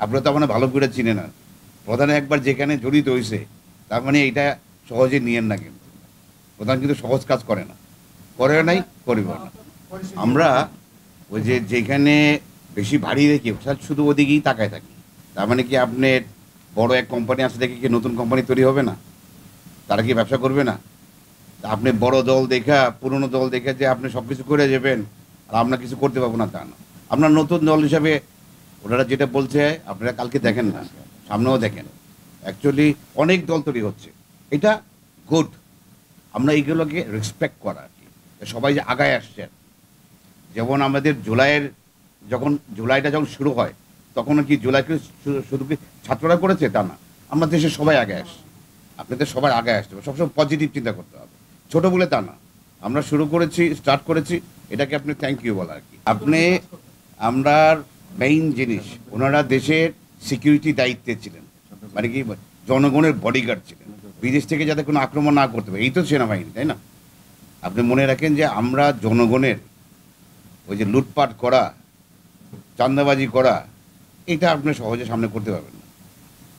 আপনারা তো মানে ভালো করে চিনে না। প্রধান একবার যেখানে জড়িত হয়েছে তার মানে এটা সহজে নিয়েন না, কিন্তু প্রধান কিন্তু সহজ কাজ করে না, করে নাই, করিব না। আমরা ওই যে যেখানে বেশি ভারী রেখে শুধু ওদিকেই তাকায় থাকি, তার মানে কি আপনার বড় এক কোম্পানি আছে দেখে কি নতুন কোম্পানি তৈরি হবে না? তারা কি ব্যবসা করবে না? তা আপনি বড় দল দেখা, পুরনো দল দেখে যে আপনি সব কিছু করে যাবেন আর আমরা কিছু করতে পারবো না তা না। আপনার নতুন দল হিসাবে ওনারা যেটা বলছে আপনারা কালকে দেখেন না, সামনেও দেখেন, অ্যাকচুয়ালি অনেক দল তৈরি হচ্ছে, এটা গুড। আমরা এইগুলোকে রেসপেক্ট করা আর কি, সবাই যে আগায় আসছে। যেমন আমাদের জুলাইটা যখন শুরু হয় তখন কি জুলাইকে শুধু কি ছাত্ররা করেছে তা না, আমরা দেশের সবাই আগে আসছি। আপনাদের সবাই আগে আসতে হবে, সবসময় পজিটিভ চিন্তা করতে হবে, ছোট বলে তা না। আমরা শুরু করেছি, স্টার্ট করেছি, এটাকে আপনি থ্যাংক ইউ বলা আর কি। আপনি আমরা মেইন জিনিস, ওনারা দেশের সিকিউরিটি দায়িত্বে ছিলেন, মানে কি জনগণের বডিগার্ড ছিলেন, বিদেশ থেকে যাতে কোনো আক্রমণ না করতে পারে, এই তো সেনাবাহিনী, তাই না? আপনি মনে রাখেন যে আমরা জনগণের ওই যে লুটপাট করা, চাঁদাবাজি করা, এটা আপনি সহজে সামনে করতে পারবেন।